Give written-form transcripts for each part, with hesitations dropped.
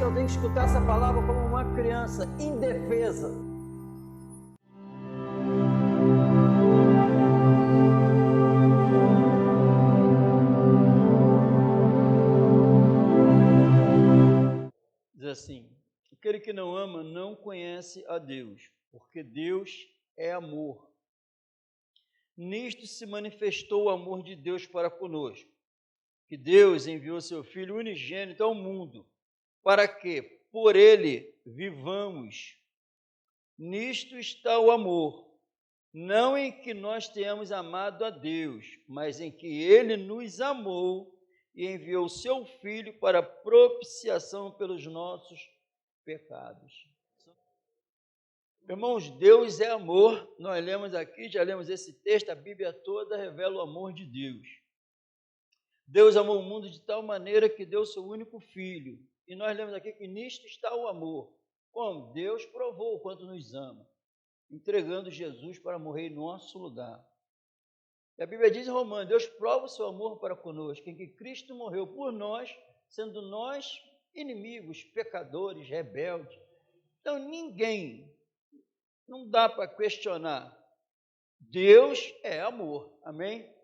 eu tenho que escutar essa palavra como uma criança indefesa. Diz assim: aquele que não ama não conhece a Deus, porque Deus é amor. Nisto se manifestou o amor de Deus para conosco, que Deus enviou seu Filho unigênito ao mundo, para que por ele vivamos. Nisto está o amor, não em que nós tenhamos amado a Deus, mas em que ele nos amou e enviou seu Filho para propiciação pelos nossos pecados. Irmãos, Deus é amor. Nós lemos aqui, já lemos esse texto, a Bíblia toda revela o amor de Deus. Deus amou o mundo de tal maneira que deu seu único Filho. E nós lemos aqui que nisto está o amor. Como? Deus provou o quanto nos ama, entregando Jesus para morrer em nosso lugar. E a Bíblia diz em Romanos: Deus prova o seu amor para conosco, em que Cristo morreu por nós, sendo nós inimigos, pecadores, rebeldes. Então ninguém, não dá para questionar. Deus é amor, amém?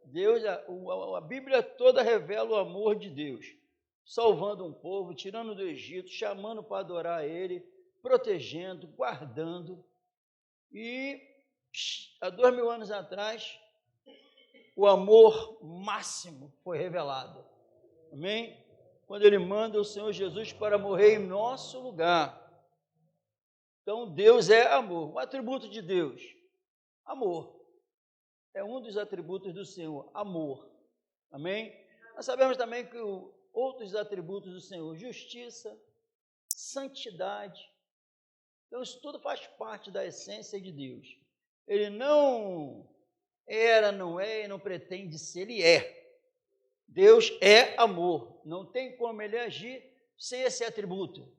Deus, a Bíblia toda revela o amor de Deus, salvando um povo, tirando do Egito, chamando para adorar a Ele, protegendo, guardando. E há 2000 anos atrás, o amor máximo foi revelado, amém? Quando Ele manda o Senhor Jesus para morrer em nosso lugar. Então, Deus é amor. O atributo de Deus, amor. É um dos atributos do Senhor, amor. Amém? Nós sabemos também que outros atributos do Senhor, justiça, santidade. Então, isso tudo faz parte da essência de Deus. Ele não era, não é e não pretende ser, Ele é. Deus é amor. Não tem como Ele agir sem esse atributo.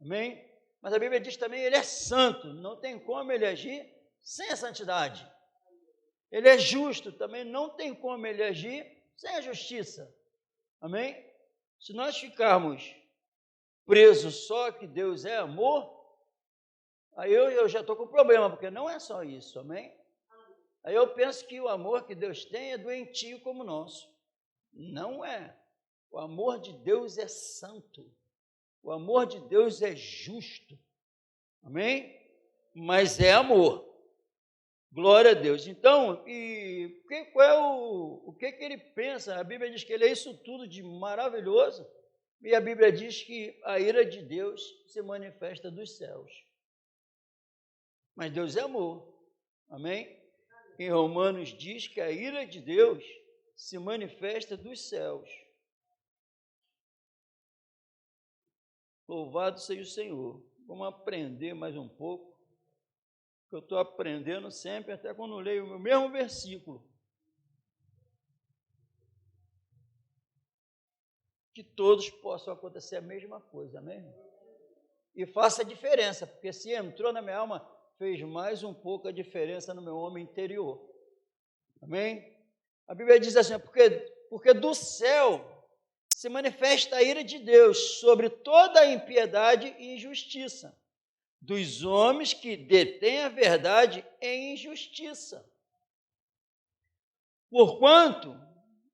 Amém? Mas a Bíblia diz também: Ele é santo, não tem como Ele agir sem a santidade. Ele é justo, também não tem como Ele agir sem a justiça. Amém? Se nós ficarmos presos só que Deus é amor, aí eu já estou com problema, porque não é só isso, amém? Aí eu penso que o amor que Deus tem é doentio como o nosso. Não é. O amor de Deus é santo. O amor de Deus é justo, amém? Mas é amor. Glória a Deus. Então, qual é o que Ele pensa? A Bíblia diz que Ele é isso tudo de maravilhoso, e a Bíblia diz que a ira de Deus se manifesta dos céus. Mas Deus é amor, amém? Em Romanos diz que a ira de Deus se manifesta dos céus. Louvado seja o Senhor. Vamos aprender mais um pouco, que eu estou aprendendo sempre, até quando eu leio o mesmo versículo. Que todos possam acontecer a mesma coisa, amém? E faça a diferença, porque se entrou na minha alma, fez mais um pouco a diferença no meu homem interior. Amém? A Bíblia diz assim: porque do céu se manifesta a ira de Deus sobre toda a impiedade e injustiça dos homens que detêm a verdade em injustiça. Porquanto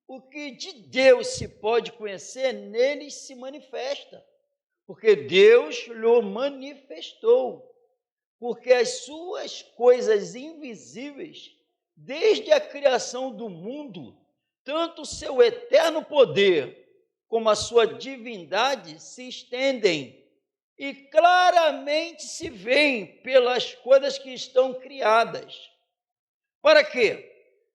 o que de Deus se pode conhecer, neles se manifesta, porque Deus lhe manifestou, porque as suas coisas invisíveis, desde a criação do mundo, tanto o seu eterno poder como a sua divindade se estendem e claramente se veem pelas coisas que estão criadas. Para quê?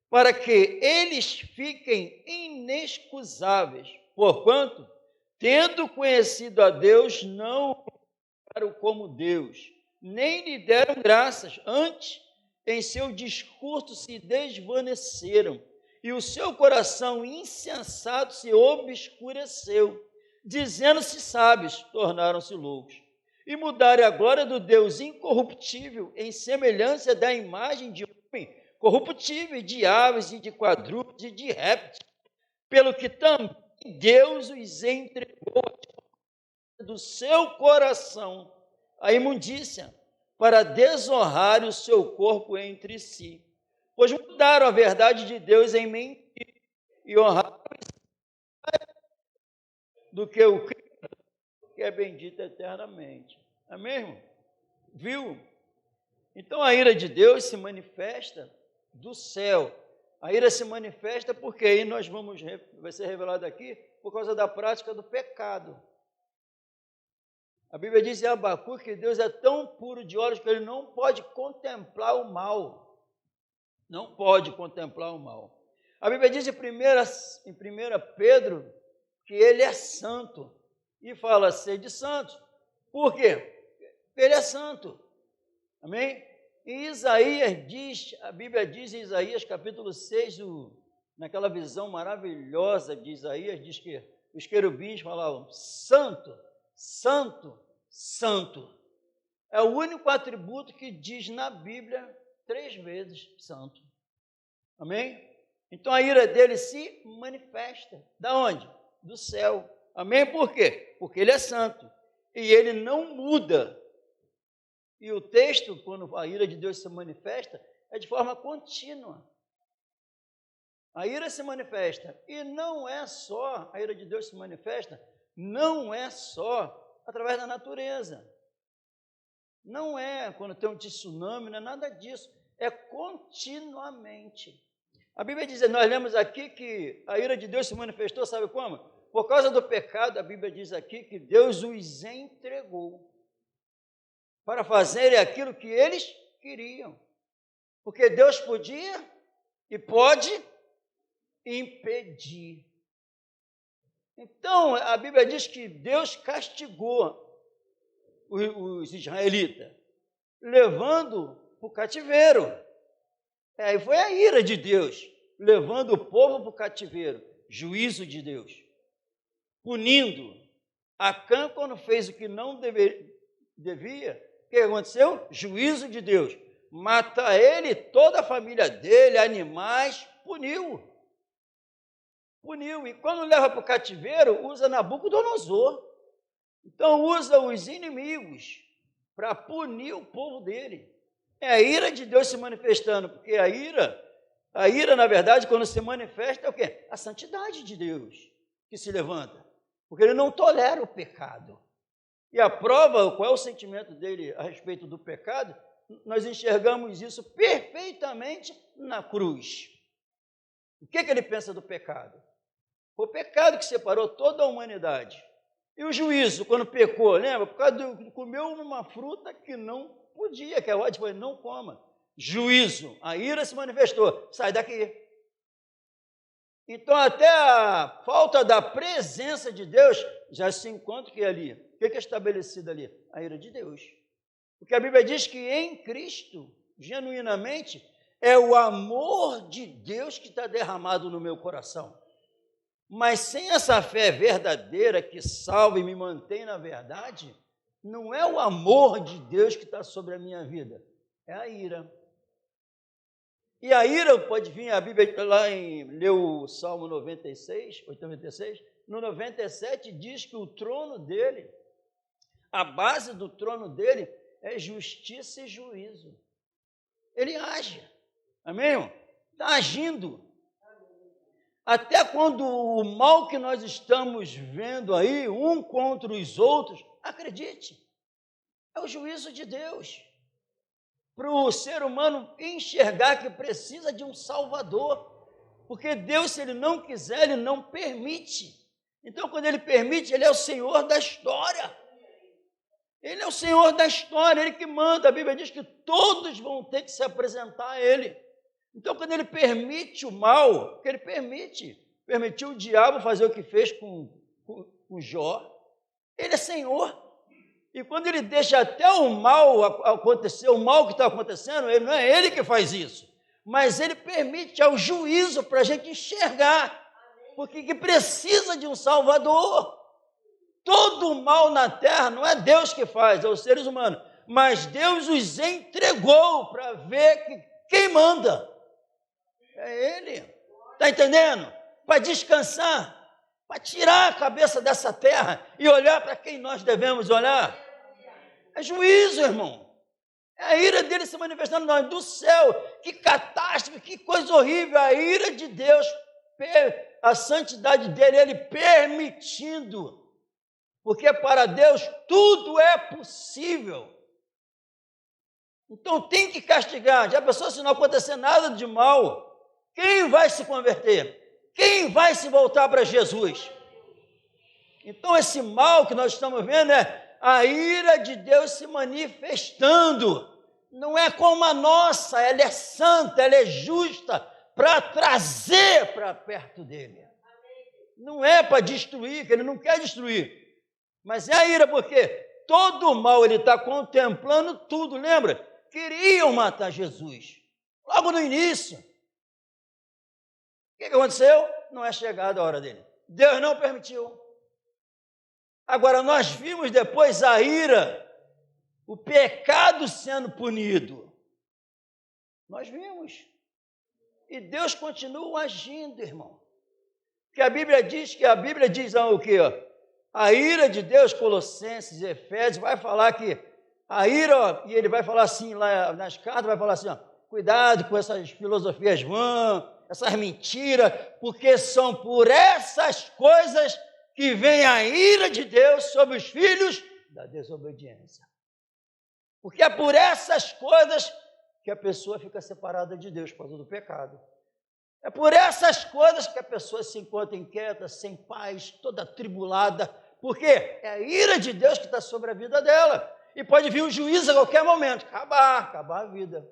Para que eles fiquem inexcusáveis, porquanto, tendo conhecido a Deus, não o como Deus, nem lhe deram graças, antes, em seu discurso se desvaneceram, e o seu coração insensato se obscureceu, dizendo-se sábios, tornaram-se loucos, e mudaram a glória do Deus incorruptível em semelhança da imagem de homem corruptível, de aves e de quadrúpedes e de répteis, pelo que também Deus os entregou do seu coração a imundícia, para desonrar o seu corpo entre si. Pois mudaram a verdade de Deus em mentir e honraram do que o Cristo, que é bendito eternamente. Amém, irmão? Viu? Então a ira de Deus se manifesta do céu. A ira se manifesta porque aí vai ser revelado aqui, por causa da prática do pecado. A Bíblia diz em Abacuque que Deus é tão puro de olhos que ele não pode contemplar o mal. Não pode contemplar o mal. A Bíblia diz em 1 Pedro que ele é santo. E fala ser de santos. Por quê? Porque ele é santo. Amém? Em Isaías diz, a Bíblia diz em Isaías capítulo 6, naquela visão maravilhosa de Isaías, diz que os querubins falavam, santo, santo, santo. É o único atributo que diz na Bíblia 3 vezes santo. Amém? Então a ira dele se manifesta. Da onde? Do céu. Amém? Por quê? Porque ele é santo. E ele não muda. E o texto, quando a ira de Deus se manifesta, é de forma contínua. A ira se manifesta. E não é só, a ira de Deus se manifesta, não é só através da natureza. Não é quando tem um tsunami, não é nada disso. É continuamente. A Bíblia diz, nós lemos aqui que a ira de Deus se manifestou, sabe como? Por causa do pecado, a Bíblia diz aqui que Deus os entregou para fazerem aquilo que eles queriam. Porque Deus podia e pode impedir. Então, a Bíblia diz que Deus castigou os israelitas, levando para o cativeiro. Aí foi a ira de Deus, levando o povo para o cativeiro, juízo de Deus, punindo. Acã, quando fez o que não devia, o que aconteceu? Juízo de Deus. Mata ele, toda a família dele, animais, puniu. Puniu. E quando leva para o cativeiro, usa Nabucodonosor. Então usa os inimigos para punir o povo dele. É a ira de Deus se manifestando, porque a ira, na verdade, quando se manifesta, é o quê? A santidade de Deus que se levanta. Porque ele não tolera o pecado. E a prova, qual é o sentimento dele a respeito do pecado, nós enxergamos isso perfeitamente na cruz. O que ele pensa do pecado? Foi o pecado que separou toda a humanidade. E o juízo, quando pecou, lembra? Por causa de comeu uma fruta que não podia, que a ordem foi, não coma. Juízo, a ira se manifestou, sai daqui. Então, até a falta da presença de Deus já se encontra que ali. O que é estabelecido ali? A ira de Deus. Porque a Bíblia diz que em Cristo, genuinamente, é o amor de Deus que está derramado no meu coração. Mas sem essa fé verdadeira que salva e me mantém na verdade, não é o amor de Deus que está sobre a minha vida, é a ira. E a ira pode vir, a Bíblia lá leu o Salmo 96, no 97 diz que o trono dele, a base do trono dele é justiça e juízo. Ele age, amém, irmão? Está agindo. Até quando o mal que nós estamos vendo aí, um contra os outros, acredite, é o juízo de Deus. Para o ser humano enxergar que precisa de um Salvador. Porque Deus, se Ele não quiser, Ele não permite. Então, quando Ele permite, Ele é o Senhor da história. Ele é o Senhor da história, Ele que manda. A Bíblia diz que todos vão ter que se apresentar a Ele. Então, quando Ele permite o mal, porque Ele permitiu o diabo fazer o que fez com Jó, Ele é Senhor. E quando Ele deixa até o mal acontecer, o mal que está acontecendo, não é Ele que faz isso, mas Ele permite ao juízo para a gente enxergar, porque que precisa de um Salvador. Todo o mal na terra não é Deus que faz, é os seres humanos, mas Deus os entregou para ver que quem manda é Ele. Está entendendo? Para descansar. para tirar a cabeça dessa terra e olhar para quem nós devemos olhar. É juízo, irmão. É a ira dele se manifestando nós do céu. Que catástrofe, que coisa horrível. A ira de Deus, a santidade dele, ele permitindo. Porque para Deus tudo é possível. Então tem que castigar. Já pensou se não acontecer nada de mal? Quem vai se converter? Quem vai se voltar para Jesus? Então esse mal que nós estamos vendo é a ira de Deus se manifestando. Não é como a nossa, ela é santa, ela é justa, para trazer para perto dele. Não é para destruir, que ele não quer destruir. Mas é a ira porque todo o mal ele está contemplando tudo, lembra? Queriam matar Jesus, logo no início. O que aconteceu? Não é chegada a hora dele. Deus não permitiu. Agora, nós vimos depois a ira, o pecado sendo punido. Nós vimos. E Deus continua agindo, irmão. Porque a Bíblia diz o quê? A ira de Deus, Colossenses, Efésios, vai falar que a ira, e ele vai falar assim, lá nas cartas, vai falar assim, cuidado com essas filosofias vãs, essas mentiras, porque são por essas coisas que vem a ira de Deus sobre os filhos da desobediência. Porque é por essas coisas que a pessoa fica separada de Deus por causa do pecado. É por essas coisas que a pessoa se encontra inquieta, sem paz, toda atribulada, porque é a ira de Deus que está sobre a vida dela. E pode vir um juízo a qualquer momento, acabar a vida.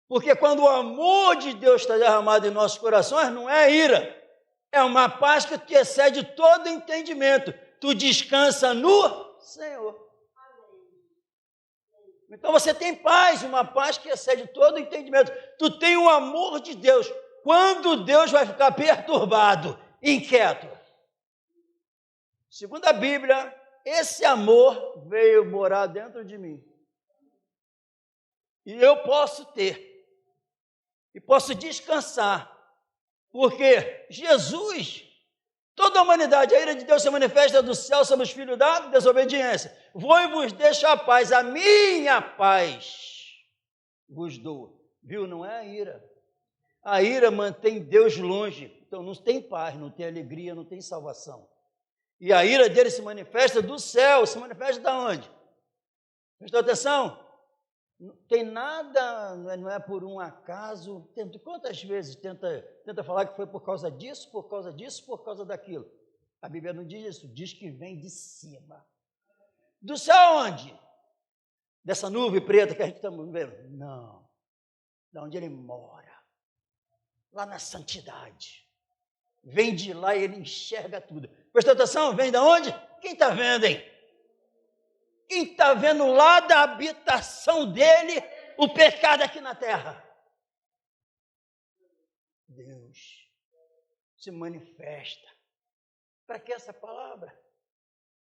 Porque quando o amor de Deus está derramado em nossos corações, não é ira, é uma paz que te excede todo entendimento. Tu descansa no Senhor. Então você tem paz, uma paz que excede todo entendimento. Tu tem o amor de Deus. Quando Deus vai ficar perturbado, inquieto? Segundo a Bíblia, esse amor veio morar dentro de mim. E eu posso ter. E posso descansar. Porque Jesus, toda a humanidade, a ira de Deus se manifesta do céu sobre os filhos da desobediência. Vou e vos deixo a paz, a minha paz vos dou. Viu? Não é a ira. A ira mantém Deus longe. Então não tem paz, não tem alegria, não tem salvação. E a ira dele se manifesta do céu, se manifesta de onde? Prestou atenção? Não tem nada, não é por um acaso. Quantas vezes tenta falar que foi por causa disso, por causa disso, por causa daquilo? A Bíblia não diz isso, diz que vem de cima. Do céu onde? Dessa nuvem preta que a gente está vendo? Não. De onde ele mora. Lá na santidade. Vem de lá e ele enxerga tudo. Prestou atenção? Vem de onde? Quem está vendo, hein? Quem está vendo lá da habitação dele o pecado aqui na terra? Deus se manifesta. Para que essa palavra?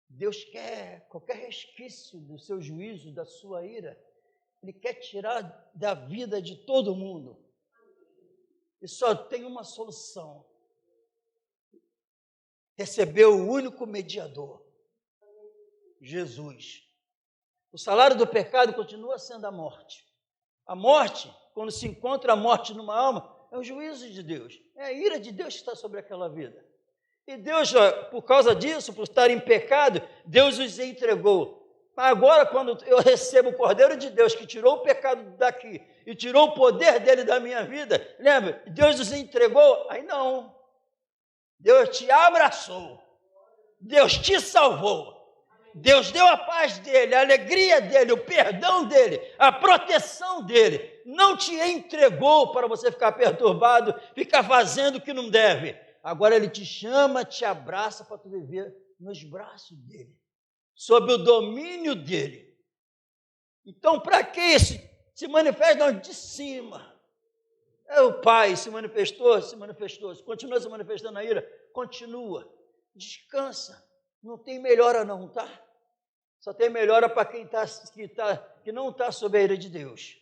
Deus quer qualquer resquício do seu juízo, da sua ira. Ele quer tirar da vida de todo mundo. E só tem uma solução. Recebeu o único mediador. Jesus. O salário do pecado continua sendo a morte. A morte, quando se encontra a morte numa alma, é o juízo de Deus. É a ira de Deus que está sobre aquela vida. E Deus, por causa disso, por estar em pecado, Deus os entregou. Agora, quando eu recebo o Cordeiro de Deus, que tirou o pecado daqui e tirou o poder dele da minha vida, lembra? Deus os entregou? Aí não. Deus te abraçou. Deus te salvou. Deus deu a paz dele, a alegria dele, o perdão dele, a proteção dele. Não te entregou para você ficar perturbado, ficar fazendo o que não deve. Agora ele te chama, te abraça para tu viver nos braços dele, sob o domínio dele. Então, para que isso? Se manifesta de cima. É o Pai, se manifestou. Continua se manifestando a ira, continua. Descansa. Não tem melhora não, tá? Só tem melhora para quem que não está sob a ira de Deus.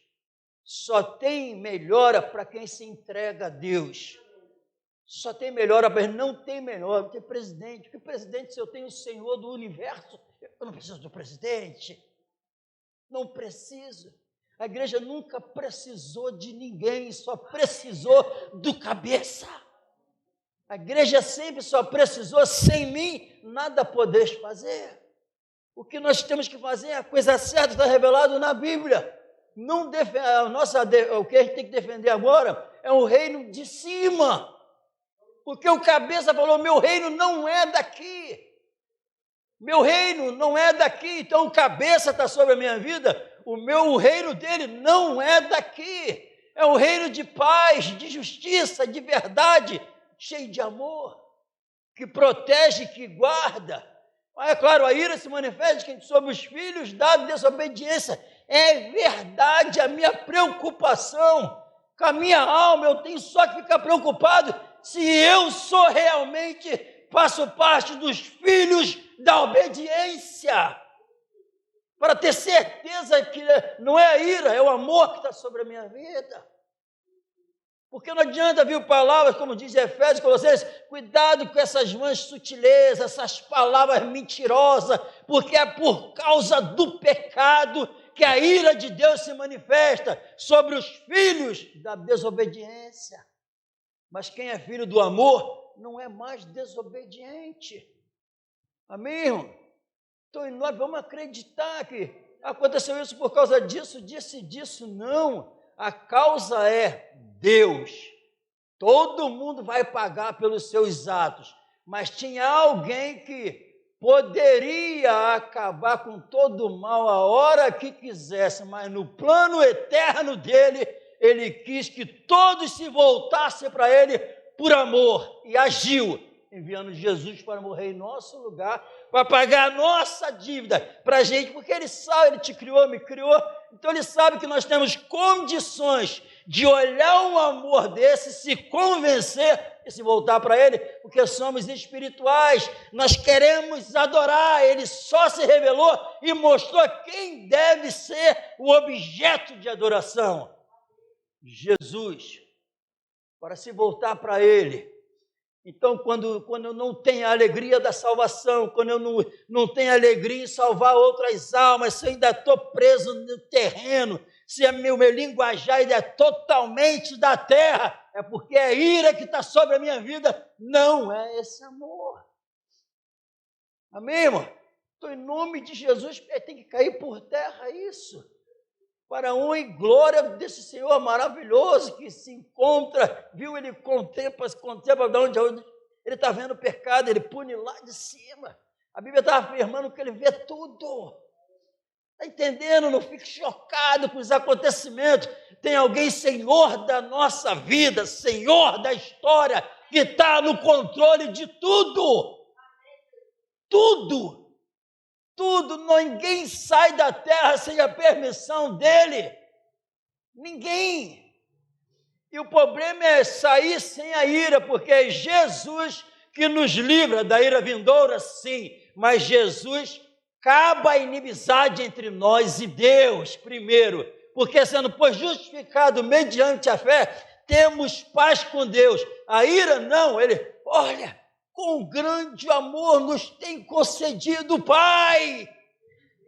Só tem melhora para quem se entrega a Deus. Só tem melhor, não tem melhor, não tem presidente. Porque presidente, se eu tenho o Senhor do universo, eu não preciso do presidente. Não preciso. A igreja nunca precisou de ninguém, só precisou do cabeça. A igreja sempre só precisou, sem mim, nada podeis fazer. O que nós temos que fazer é a coisa certa, está revelado na Bíblia. Não o que a gente tem que defender agora é o reino de cima. Porque o cabeça falou, meu reino não é daqui. Meu reino não é daqui. Então o cabeça está sobre a minha vida. O reino dele não é daqui. É um reino de paz, de justiça, de verdade, cheio de amor, que protege, que guarda. É claro, a ira se manifesta sobre os filhos da desobediência. É verdade, a minha preocupação com a minha alma, eu tenho só que ficar preocupado se eu sou realmente, faço parte dos filhos da obediência. Para ter certeza que não é a ira, é o amor que está sobre a minha vida. Porque não adianta vir palavras, como diz Efésios, Colossenses, cuidado com essas vãs sutilezas, essas palavras mentirosas, porque é por causa do pecado que a ira de Deus se manifesta sobre os filhos da desobediência. Mas quem é filho do amor não é mais desobediente. Amém, irmão? Então nós vamos acreditar que aconteceu isso por causa disso, disso, não. A causa é Deus. Todo mundo vai pagar pelos seus atos, mas tinha alguém que poderia acabar com todo o mal a hora que quisesse, mas no plano eterno dele, ele quis que todos se voltassem para ele por amor e agiu, enviando Jesus para morrer em nosso lugar, para pagar a nossa dívida para a gente, porque ele sabe, ele te criou, me criou, então ele sabe que nós temos condições de olhar um amor desse, se convencer e se voltar para ele, porque somos espirituais, nós queremos adorar, ele só se revelou e mostrou quem deve ser o objeto de adoração. Jesus, para se voltar para ele. Então, quando eu não tenho a alegria da salvação, quando eu não tenho alegria em salvar outras almas, se eu ainda estou preso no terreno, se meu linguajar ainda é totalmente da terra, é porque a ira que está sobre a minha vida não é esse amor. Amém, irmão? Então, em nome de Jesus, tem que cair por terra isso. Para a honra e glória desse Senhor maravilhoso que se encontra, viu, ele contempla de onde ele está vendo o pecado, ele pune lá de cima. A Bíblia está afirmando que ele vê tudo. Está entendendo? Não fique chocado com os acontecimentos. Tem alguém Senhor da nossa vida, Senhor da história, que está no controle de tudo. Tudo. Tudo, ninguém sai da terra sem a permissão dele. Ninguém. E o problema é sair sem a ira, porque é Jesus que nos livra da ira vindoura, sim, mas Jesus acaba a inimizade entre nós e Deus, primeiro, porque sendo pois justificado mediante a fé, temos paz com Deus. A ira não, olha, com grande amor nos tem concedido o Pai,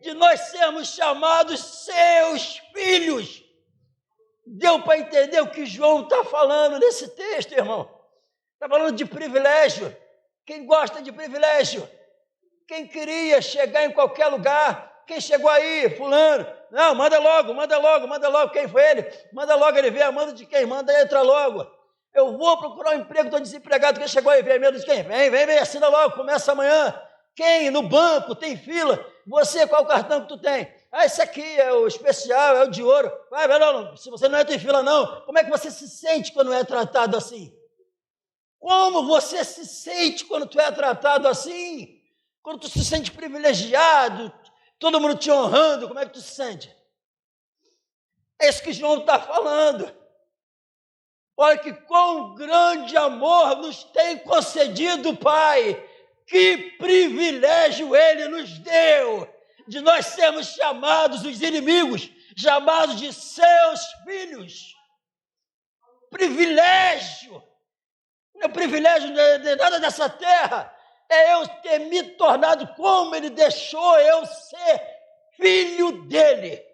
de nós sermos chamados seus filhos. Deu para entender o que João está falando nesse texto, irmão? Está falando de privilégio. Quem gosta de privilégio? Quem queria chegar em qualquer lugar? Quem chegou aí? Fulano. Não, manda logo. Quem foi ele? Manda logo ele ver. Manda de quem? Manda entra logo. Eu vou procurar um emprego, estou desempregado. Quem chegou aí? Vem medo de quem? Vem, assina logo, começa amanhã. Quem? No banco, tem fila. Você, qual o cartão que tu tem? Esse aqui é o especial, é o de ouro. Vai, não, se você não entra em fila não, como é que você se sente quando é tratado assim? Como você se sente quando tu é tratado assim? Quando tu se sente privilegiado, todo mundo te honrando, como é que tu se sente? É isso que João está falando. Olha que quão grande amor nos tem concedido o Pai, que privilégio Ele nos deu, de nós sermos chamados os inimigos, chamados de seus filhos. Privilégio. Meu privilégio não é de nada dessa terra. É eu ter me tornado como Ele deixou eu ser filho dEle.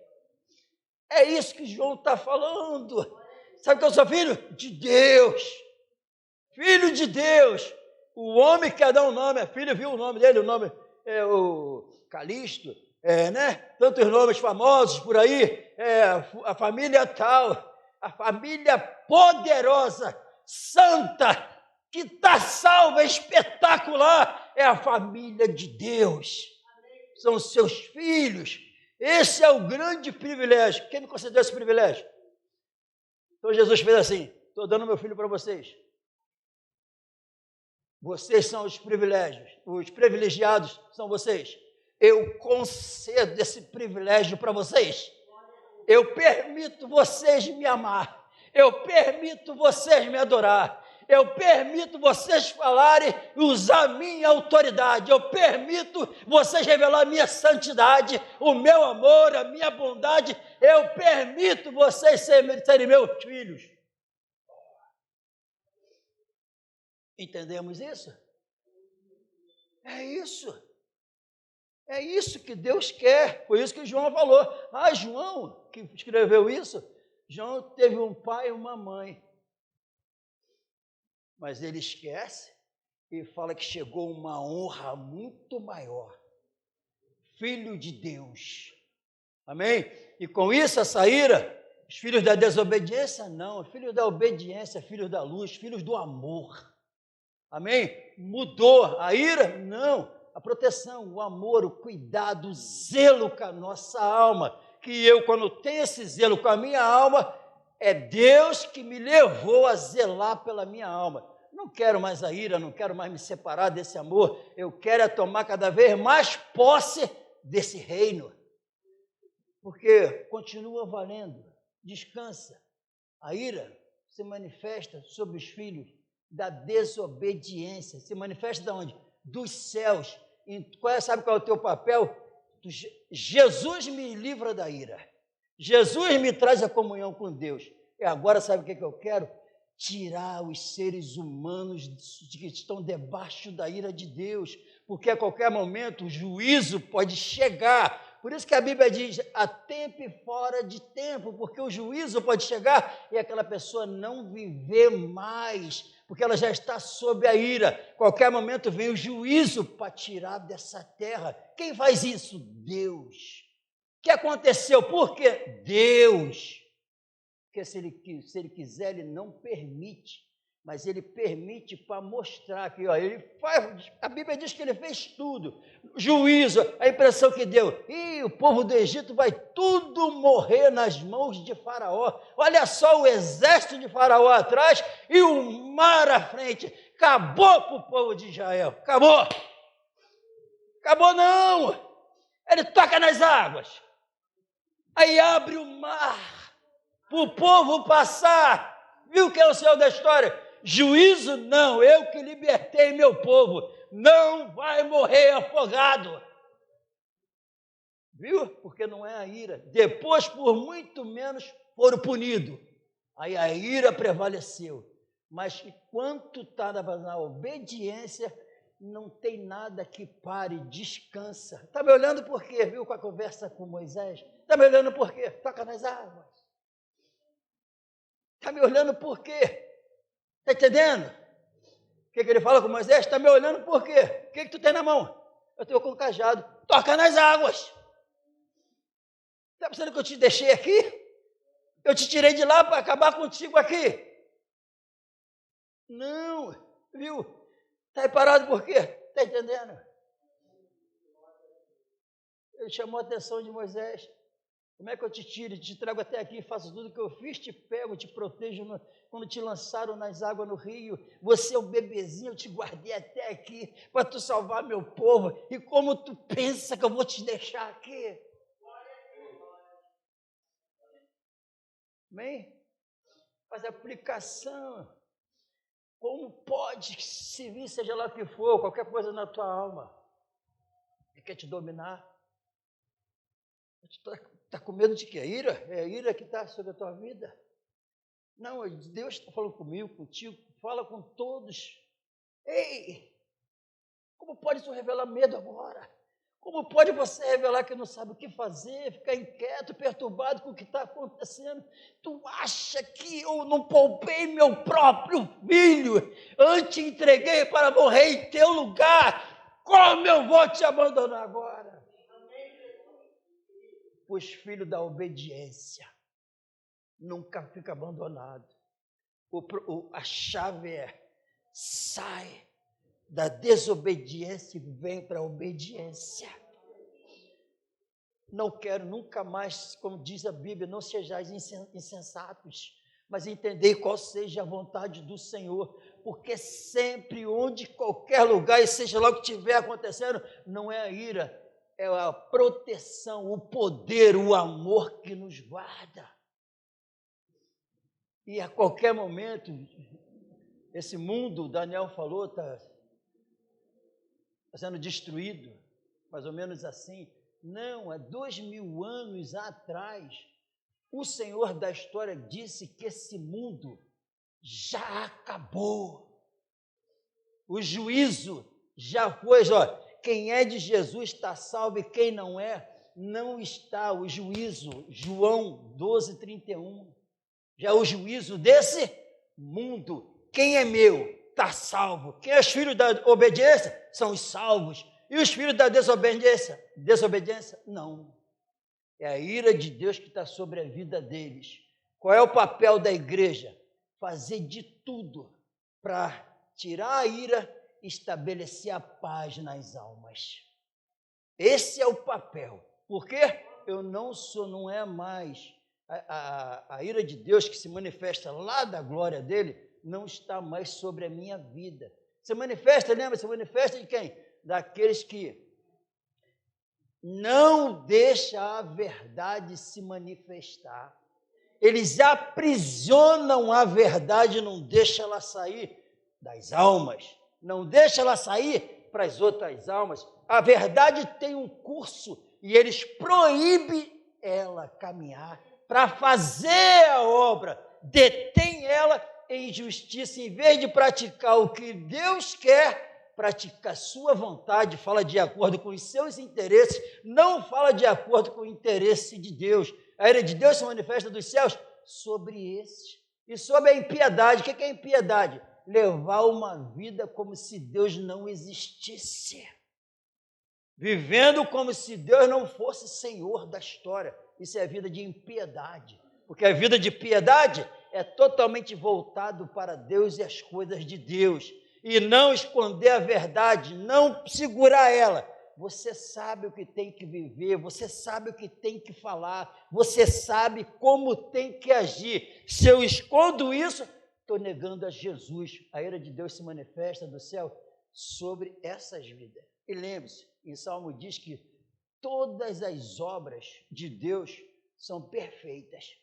É isso que João está falando. Sabe que eu sou filho? De Deus. Filho de Deus. O homem quer dar um nome, a filha viu o nome dele, o nome é o Calixto, né? Tantos nomes famosos por aí, a família tal, a família poderosa, santa, que está salva, espetacular, é a família de Deus. São seus filhos. Esse é o grande privilégio. Quem me concedeu esse privilégio? Então Jesus fez assim: estou dando meu filho para vocês. Vocês são os privilegiados são vocês. Eu concedo esse privilégio para vocês. Eu permito vocês me amar. Eu permito vocês me adorar. Eu permito vocês falarem e usar minha autoridade. Eu permito vocês revelar minha santidade, o meu amor, a minha bondade. Eu permito vocês serem meus filhos. Entendemos isso? É isso. É isso que Deus quer. Foi isso que João falou. João, que escreveu isso, João teve um pai e uma mãe. Mas ele esquece e fala que chegou uma honra muito maior. Filho de Deus. Amém? E com isso, essa ira, os filhos da desobediência, não. Filhos da obediência, filhos da luz, filhos do amor. Amém? Mudou a ira? Não. A proteção, o amor, o cuidado, o zelo com a nossa alma. Que eu, quando tenho esse zelo com a minha alma, é Deus que me levou a zelar pela minha alma. Não quero mais a ira, não quero mais me separar desse amor. Eu quero tomar cada vez mais posse desse reino. Porque continua valendo. Descansa. A ira se manifesta sobre os filhos da desobediência. Se manifesta de onde? Dos céus. Sabe qual é o teu papel? Jesus me livra da ira. Jesus me traz a comunhão com Deus. E agora sabe o que eu quero? Tirar os seres humanos que estão debaixo da ira de Deus. Porque a qualquer momento o juízo pode chegar. Por isso que a Bíblia diz, a tempo e fora de tempo, porque o juízo pode chegar e aquela pessoa não viver mais, porque ela já está sob a ira. Qualquer momento vem o juízo para tirar dessa terra. Quem faz isso? Deus. O que aconteceu? Por quê? Deus. Porque se ele quiser, ele não permite. Mas ele permite para mostrar que ele faz, a Bíblia diz que ele fez tudo. Juízo, a impressão que deu. O povo do Egito vai tudo morrer nas mãos de Faraó. Olha só o exército de Faraó atrás e o mar à frente. Acabou para o povo de Israel. Acabou. Acabou não. Ele toca nas águas. Aí abre o mar para o povo passar. Viu que é o céu da história? Juízo não, eu que libertei meu povo, não vai morrer afogado. Viu? Porque não é a ira. Depois, por muito menos, foram punidos. Aí a ira prevaleceu. Mas enquanto está na obediência, não tem nada que pare, descansa. Está me olhando por quê? Viu com a conversa com Moisés? Está me olhando por quê? Toca nas águas. Está me olhando por quê? Está entendendo? O que ele fala com Moisés? Está me olhando por quê? O que tu tem na mão? Eu estou com o cajado. Toca nas águas. Está pensando que eu te deixei aqui? Eu te tirei de lá para acabar contigo aqui? Não, viu? Está aí parado por quê? Está entendendo? Ele chamou a atenção de Moisés. Como é que eu te tiro, te trago até aqui, faço tudo que eu fiz, te pego, te protejo quando te lançaram nas águas no rio. Você é um bebezinho, eu te guardei até aqui para tu salvar meu povo. E como tu pensa que eu vou te deixar aqui? Amém? Faz aplicação. Como pode se vir, seja lá o que for, qualquer coisa na tua alma que quer te dominar? Está com medo de quê? Ira? É a ira que está sobre a tua vida? Não, Deus está falando comigo, contigo, fala com todos. Ei, como pode isso revelar medo agora? Como pode você revelar que não sabe o que fazer, ficar inquieto, perturbado com o que está acontecendo? Tu acha que eu não poupei meu próprio filho? Antes entreguei para morrer em teu lugar. Como eu vou te abandonar agora? Os filhos da obediência nunca ficam abandonados. A chave é: sai da desobediência e vem para a obediência. Não quero nunca mais, como diz a Bíblia, não sejais insensatos, mas entendei qual seja a vontade do Senhor, porque sempre, onde, qualquer lugar, e seja lá o que estiver acontecendo, não é a ira, é a proteção, o poder, o amor que nos guarda. E a qualquer momento, esse mundo, Daniel falou, está sendo destruído, mais ou menos assim. Não, há 2000 anos atrás, o Senhor da história disse que esse mundo já acabou. O juízo já foi, ó, quem é de Jesus está salvo e quem não é, não está. O juízo, João 12:31, já é o juízo desse mundo. Quem é meu está salvo. Quem é os filhos da obediência são os salvos. E os filhos da desobediência, não. É a ira de Deus que está sobre a vida deles. Qual é o papel da igreja? Fazer de tudo para tirar a ira e estabelecer a paz nas almas. Esse é o papel. Por quê? Não é mais a ira de Deus que se manifesta lá da glória dele, não está mais sobre a minha vida. Se manifesta, lembra? Se manifesta de quem? Daqueles que não deixam a verdade se manifestar. Eles aprisionam a verdade, não deixam ela sair das almas, não deixam ela sair para as outras almas. A verdade tem um curso e eles proíbem ela caminhar para fazer a obra, detém ela em justiça, em vez de praticar o que Deus quer, pratica a sua vontade, fala de acordo com os seus interesses, não fala de acordo com o interesse de Deus. A ira de Deus se manifesta dos céus sobre esses. E sobre a impiedade. O que é impiedade? Levar uma vida como se Deus não existisse. Vivendo como se Deus não fosse Senhor da história. Isso é a vida de impiedade. Porque a vida de piedade é totalmente voltado para Deus e as coisas de Deus. E não esconder a verdade, não segurar ela. Você sabe o que tem que viver, você sabe o que tem que falar, você sabe como tem que agir. Se eu escondo isso, estou negando a Jesus. A ira de Deus se manifesta do céu sobre essas vidas. E lembre-se, em Salmo diz que todas as obras de Deus são perfeitas.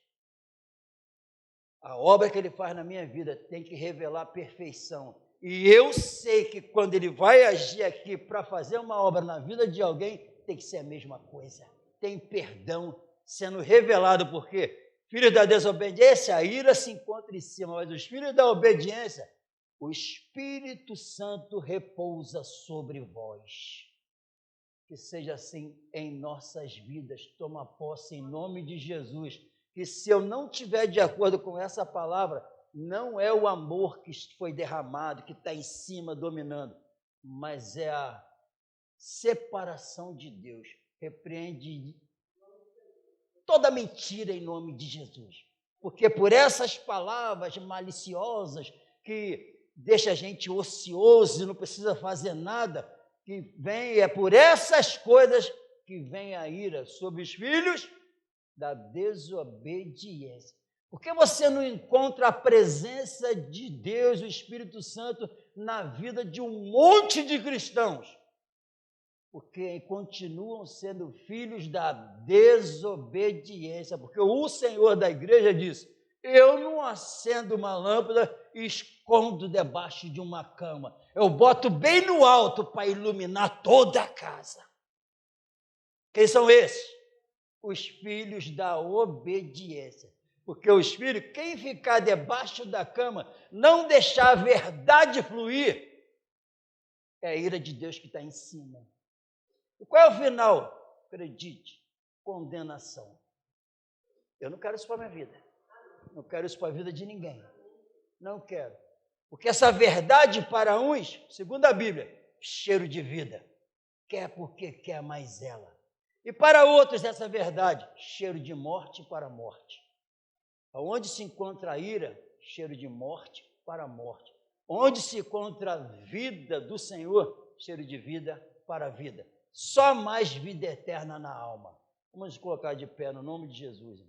A obra que Ele faz na minha vida tem que revelar perfeição. E eu sei que quando Ele vai agir aqui para fazer uma obra na vida de alguém, tem que ser a mesma coisa. Tem perdão sendo revelado, porque filhos da desobediência, a ira se encontra em cima, mas os filhos da obediência, o Espírito Santo repousa sobre vós. Que seja assim em nossas vidas, toma posse em nome de Jesus. Que se eu não estiver de acordo com essa palavra, não é o amor que foi derramado, que está em cima dominando, mas é a separação de Deus. Repreende toda mentira em nome de Jesus. Porque por essas palavras maliciosas que deixa a gente ocioso e não precisa fazer nada, que vem, é por essas coisas que vem a ira sobre os filhos da desobediência. Por que você não encontra a presença de Deus, o Espírito Santo, na vida de um monte de cristãos? Porque continuam sendo filhos da desobediência. Porque o Senhor da igreja diz: eu não acendo uma lâmpada e escondo debaixo de uma cama. Eu boto bem no alto para iluminar toda a casa. Quem são esses? Os filhos da obediência. Porque o Espírito, quem ficar debaixo da cama, não deixar a verdade fluir, é a ira de Deus que está em cima. E qual é o final? Acredite, condenação. Eu não quero isso para a minha vida. Não quero isso para a vida de ninguém. Não quero. Porque essa verdade para uns, segundo a Bíblia, cheiro de vida. Quer porque quer mais ela. E para outros, essa verdade, cheiro de morte para a morte. Onde se encontra a ira, cheiro de morte para a morte. Onde se encontra a vida do Senhor, cheiro de vida para a vida. Só mais vida eterna na alma. Vamos colocar de pé no nome de Jesus.